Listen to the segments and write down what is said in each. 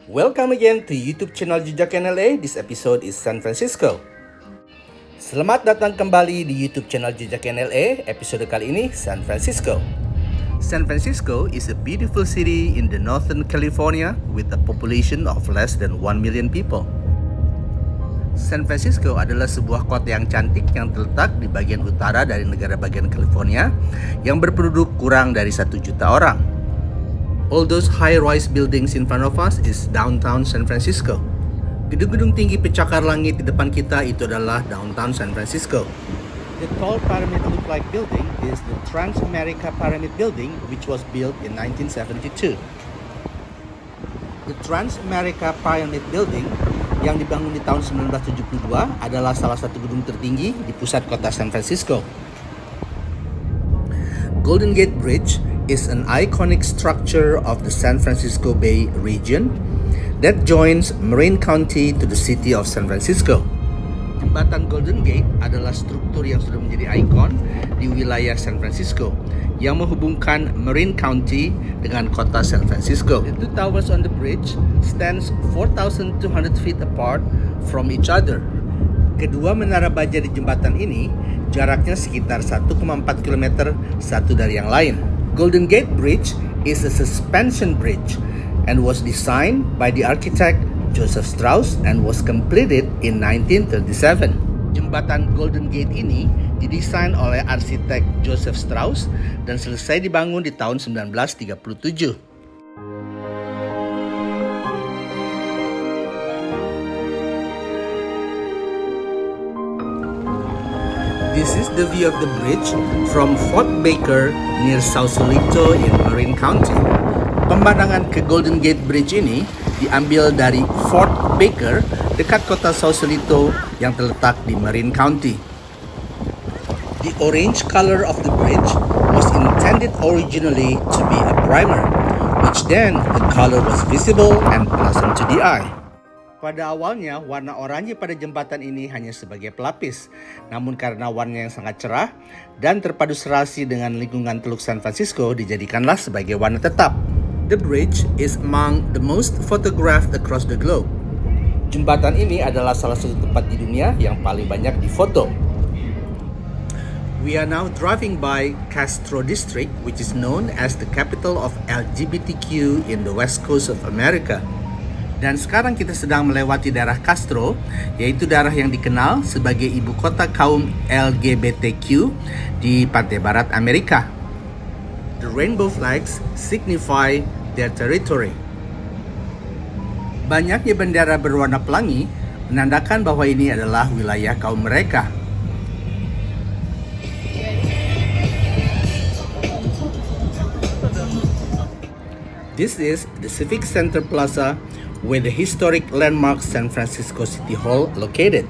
Welcome again to YouTube channel Jejak NLA. This episode is San Francisco. Selamat datang kembali di YouTube channel Jejak NLA. Episode kali ini San Francisco. San Francisco is a beautiful city in the Northern California with a population of less than 1 million people. San Francisco adalah sebuah kota yang cantik yang terletak di bagian utara dari negara bagian California yang berpenduduk kurang dari 1 juta orang. All those high-rise buildings in front of us is downtown San Francisco. Gedung-gedung tinggi pencakar langit di depan kita itu adalah downtown San Francisco. The tall pyramid-look-like building is the Transamerica Pyramid Building, which was built in 1972. The Transamerica Pyramid Building yang dibangun di tahun 1972 adalah salah satu gedung tertinggi di pusat kota San Francisco. Golden Gate Bridge is an iconic structure of the San Francisco Bay region that joins Marin County to the city of San Francisco. Jembatan Golden Gate adalah struktur yang sudah menjadi ikon di wilayah San Francisco yang menghubungkan Marin County dengan kota San Francisco. The two towers on the bridge stands 4,200 feet apart from each other. Kedua menara baja di jembatan ini jaraknya sekitar 1,4 km satu dari yang lain. Golden Gate Bridge is a suspension bridge and was designed by the architect Joseph Strauss and was completed in 1937. Jembatan Golden Gate ini didesain oleh arsitek Joseph Strauss dan selesai dibangun di tahun 1937. This is the view of the bridge from Fort Baker near Sausalito in Marin County. Pemandangan ke Golden Gate Bridge ini diambil dari Fort Baker dekat kota Sausalito yang terletak di Marin County. The orange color of the bridge was intended originally to be a primer, which then the color was visible and pleasant to the eye. Pada awalnya, warna oranye pada jembatan ini hanya sebagai pelapis. Namun karena warnanya yang sangat cerah dan terpadu serasi dengan lingkungan Teluk San Francisco, dijadikanlah sebagai warna tetap. The bridge is among the most photographed across the globe. Jembatan ini adalah salah satu tempat di dunia yang paling banyak difoto. We are now driving by Castro District, which is known as the capital of LGBTQ in the West Coast of America. Dan sekarang kita sedang melewati daerah Castro, yaitu daerah yang dikenal sebagai ibu kota kaum LGBTQ di pantai barat Amerika. The rainbow flags signify their territory. Banyaknya bendera berwarna pelangi menandakan bahwa ini adalah wilayah kaum mereka. This is the Civic Center Plaza, where the historic landmark San Francisco City Hall located.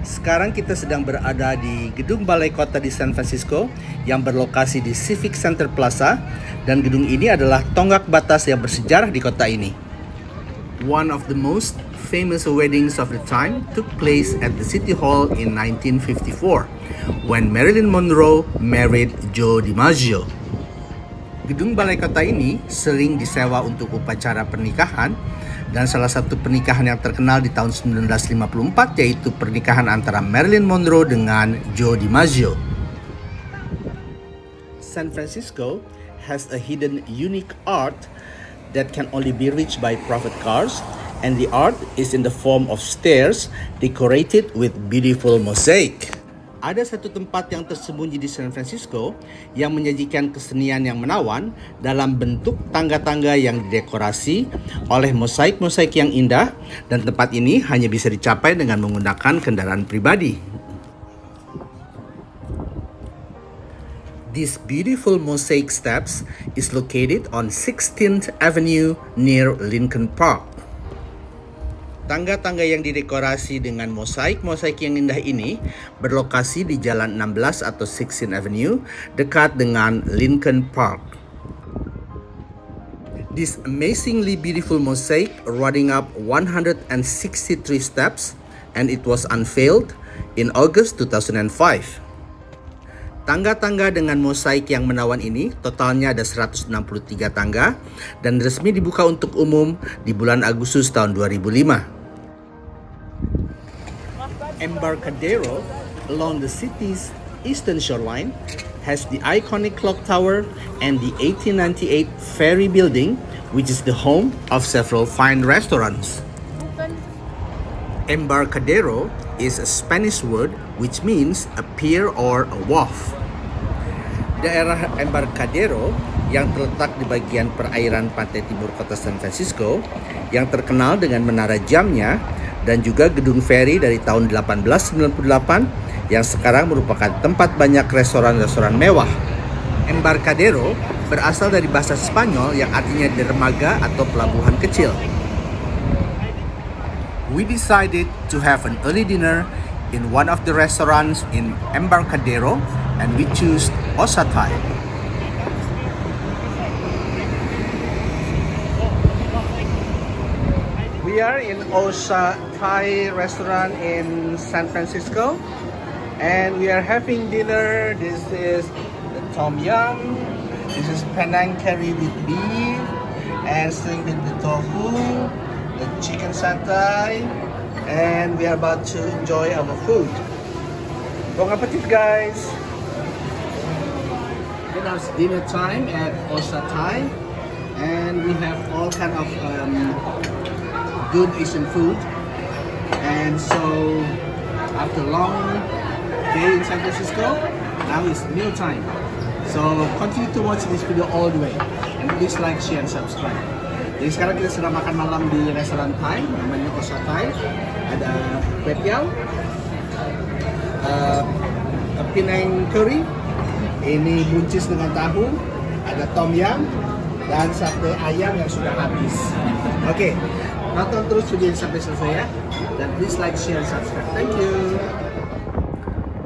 Sekarang kita sedang berada di gedung balai kota di San Francisco yang berlokasi di Civic Center Plaza, dan gedung ini adalah tonggak batas yang bersejarah di kota ini. One of the most famous weddings of the time took place at the City Hall in 1954 when Marilyn Monroe married Joe DiMaggio. Gedung balai kota ini sering disewa untuk upacara pernikahan, dan salah satu pernikahan yang terkenal di tahun 1954 yaitu pernikahan antara Marilyn Monroe dengan Joe DiMaggio. San Francisco has a hidden unique art that can only be reached by private cars, and the art is in the form of stairs decorated with beautiful mosaic. Ada satu tempat yang tersembunyi di San Francisco yang menyajikan kesenian yang menawan dalam bentuk tangga-tangga yang didekorasi oleh mosaik-mosaik yang indah, dan tempat ini hanya bisa dicapai dengan menggunakan kendaraan pribadi. This beautiful mosaic steps is located on 16th Avenue near Lincoln Park. Tangga-tangga yang didekorasi dengan mosaik-mosaik yang indah ini berlokasi di Jalan 16 atau 16th Avenue dekat dengan Lincoln Park. This amazingly beautiful mosaic running up 163 steps, and it was unveiled in August 2005. Tangga-tangga dengan mosaik yang menawan ini totalnya ada 163 tangga dan resmi dibuka untuk umum di bulan Agustus tahun 2005. Embarcadero along the city's eastern shoreline has the iconic clock tower and the 1898 ferry building, which is the home of several fine restaurants. Embarcadero is a Spanish word which means a pier or a wharf. Daerah Embarcadero yang terletak di bagian perairan pantai timur kota San Francisco yang terkenal dengan menara jamnya dan juga gedung feri dari tahun 1898 yang sekarang merupakan tempat banyak restoran-restoran mewah. Embarcadero berasal dari bahasa Spanyol yang artinya dermaga atau pelabuhan kecil. We decided to have an early dinner in one of the restaurants in Embarcadero and we choose Osa Thai. We are in Osa Thai restaurant in San Francisco and we are having dinner. This is the tom yum, this is Penang curry with beef and string with the tofu, the chicken satay, and we are about to enjoy our food. Bon appetit, guys! Now it's dinner time at Osa Thai, and we have all kind of good Asian food. And so, after a long day in San Francisco, now it's meal time. So continue to watch this video all the way, and please like, share, and subscribe. Jadi sekarang kita sedang makan malam di restoran Thai, namanya Osa Thai. Ada kway teow, Penang curry, ini buncis dengan tahu, ada tom yum, dan sate ayam yang sudah habis. Oke, tonton terus video ini sampai selesai ya, dan please like, share, and subscribe. Thank you.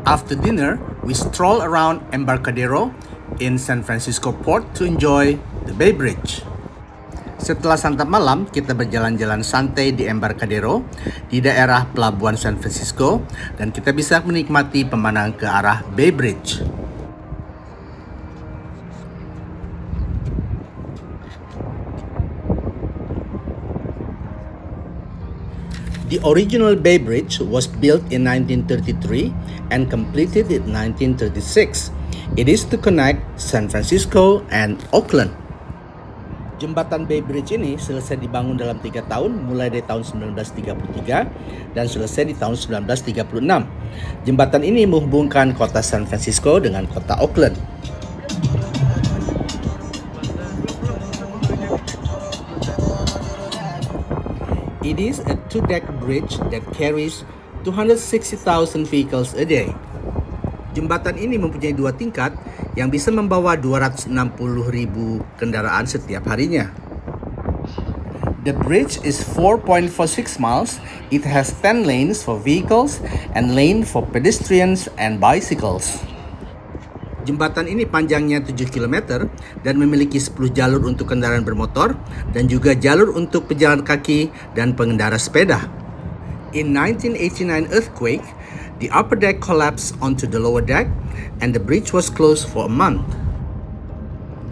After dinner, we stroll around Embarcadero in San Francisco Port to enjoy the Bay Bridge. Setelah santap malam, kita berjalan-jalan santai di Embarcadero di daerah pelabuhan San Francisco dan kita bisa menikmati pemandangan ke arah Bay Bridge. The original Bay Bridge was built in 1933 and completed in 1936. It is to connect San Francisco and Oakland. Jembatan Bay Bridge ini selesai dibangun dalam 3 tahun, mulai dari tahun 1933 dan selesai di tahun 1936. Jembatan ini menghubungkan kota San Francisco dengan kota Oakland. It is a 2-deck bridge that carries 260,000 vehicles a day. Jembatan ini mempunyai 2 tingkat yang bisa membawa 260.000 kendaraan setiap harinya. The bridge is 4.46 miles. It has 10 lanes for vehicles and lane for pedestrians and bicycles. Jembatan ini panjangnya 7 km dan memiliki 10 jalur untuk kendaraan bermotor dan juga jalur untuk pejalan kaki dan pengendara sepeda. In 1989 earthquake, the upper deck collapsed onto the lower deck and the bridge was closed for a month.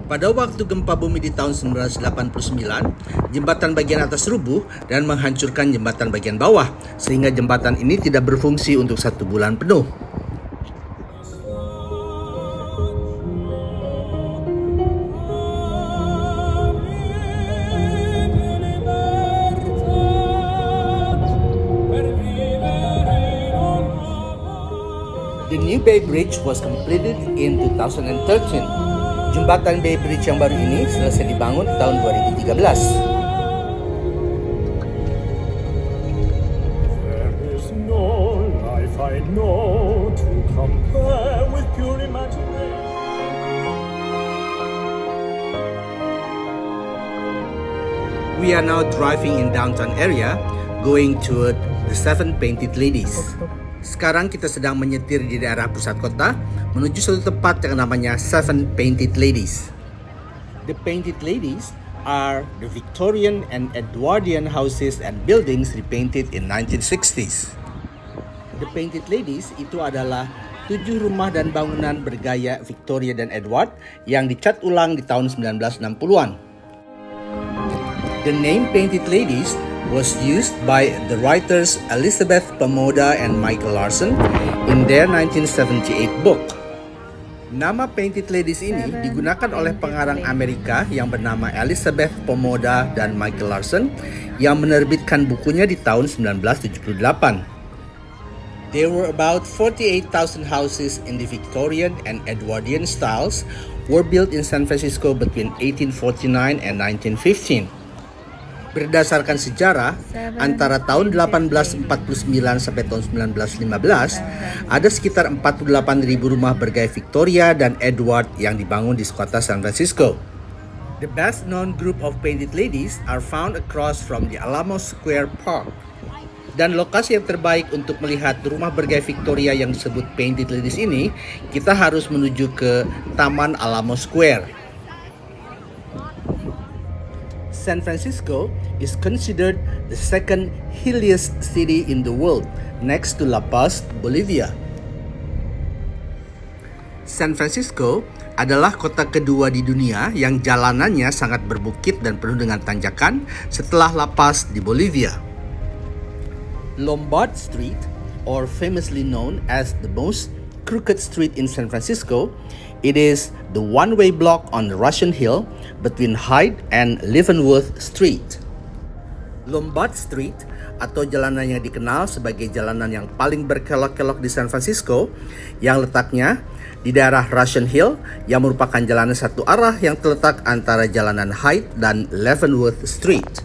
Pada waktu gempa bumi di tahun 1989, jembatan bagian atas rubuh dan menghancurkan jembatan bagian bawah, sehingga jembatan ini tidak berfungsi untuk 1 bulan penuh. The new Bay Bridge was completed in 2013. Jembatan Bay Bridge yang baru ini selesai dibangun tahun 2013. There is no life I know to compare with pure imagination. We are now driving in downtown area, going toward the 7 Painted Ladies. Sekarang kita sedang menyetir di daerah pusat kota menuju suatu tempat yang namanya 7 Painted Ladies. The Painted Ladies are the Victorian and Edwardian houses and buildings repainted in 1960s. The Painted Ladies itu adalah 7 rumah dan bangunan bergaya Victoria dan Edward yang dicat ulang di tahun 1960-an. The name Painted Ladies was used by the writers Elizabeth Pomoda and Michael Larson in their 1978 book. Nama Painted Ladies ini digunakan oleh pengarang Amerika yang bernama Elizabeth Pomoda dan Michael Larson yang menerbitkan bukunya di tahun 1978. There were about 48,000 houses in the Victorian and Edwardian styles were built in San Francisco between 1849 and 1915. Berdasarkan sejarah, antara tahun 1849 sampai tahun 1915, ada sekitar 48.000 rumah bergaya Victoria dan Edward yang dibangun di kota San Francisco. The best known group of painted ladies are found across from the Alamo Square Park. Dan lokasi yang terbaik untuk melihat rumah bergaya Victoria yang disebut Painted Ladies ini, kita harus menuju ke Taman Alamo Square. San Francisco is considered the second hilliest city in the world, next to La Paz, Bolivia. San Francisco adalah kota kedua di dunia yang jalanannya sangat berbukit dan penuh dengan tanjakan setelah La Paz di Bolivia. Lombard Street, or famously known as the most crooked street in San Francisco, it is the one-way block on the Russian Hill between Hyde and Leavenworth Street. Lombard Street, atau jalanan yang dikenal sebagai jalanan yang paling berkelok-kelok di San Francisco, yang letaknya di daerah Russian Hill, yang merupakan jalanan satu arah yang terletak antara jalanan Hyde dan Leavenworth Street.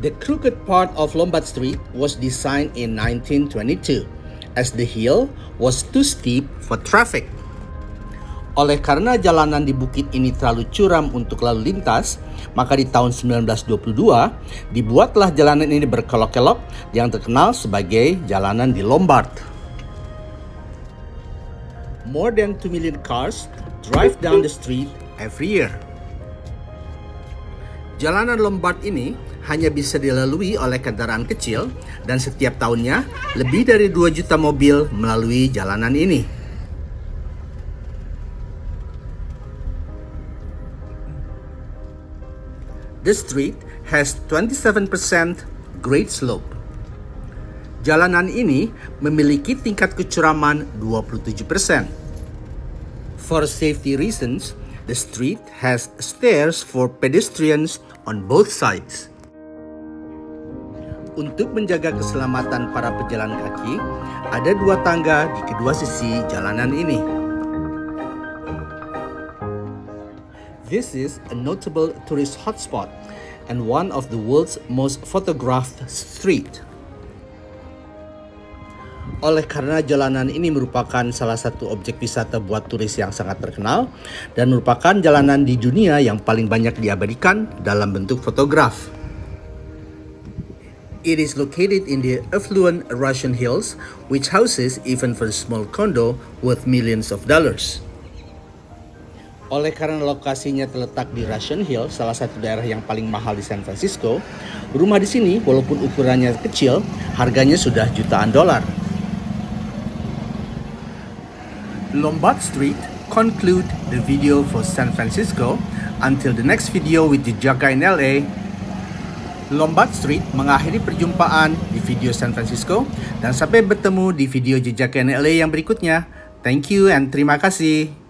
The crooked part of Lombard Street was designed in 1922, as the hill was too steep for traffic. Oleh karena jalanan di bukit ini terlalu curam untuk lalu lintas, maka di tahun 1922 dibuatlah jalanan ini berkelok-kelok yang terkenal sebagai jalanan di Lombard. More than 2 million cars drive down the street every year. Jalanan Lombard ini hanya bisa dilalui oleh kendaraan kecil dan setiap tahunnya lebih dari 2 juta mobil melalui jalanan ini. The street has 27% grade slope. Jalanan ini memiliki tingkat kecuraman 27%. For safety reasons, the street has stairs for pedestrians on both sides. Untuk menjaga keselamatan para pejalan kaki, ada 2 tangga di kedua sisi jalanan ini. This is a notable tourist hotspot and one of the world's most photographed street. Oleh karena jalanan ini merupakan salah satu objek wisata buat turis yang sangat terkenal dan merupakan jalanan di dunia yang paling banyak diabadikan dalam bentuk fotograf. It is located in the affluent Russian Hills, which houses even for a small condo worth millions of dollars. Oleh karena lokasinya terletak di Russian Hill, salah satu daerah yang paling mahal di San Francisco, rumah di sini walaupun ukurannya kecil, harganya sudah jutaan dolar. Lombard Street conclude the video for San Francisco. Until the next video with Jejaka in LA, Lombard Street mengakhiri perjumpaan di video San Francisco dan sampai bertemu di video Jejaka in LA yang berikutnya. Thank you and terima kasih.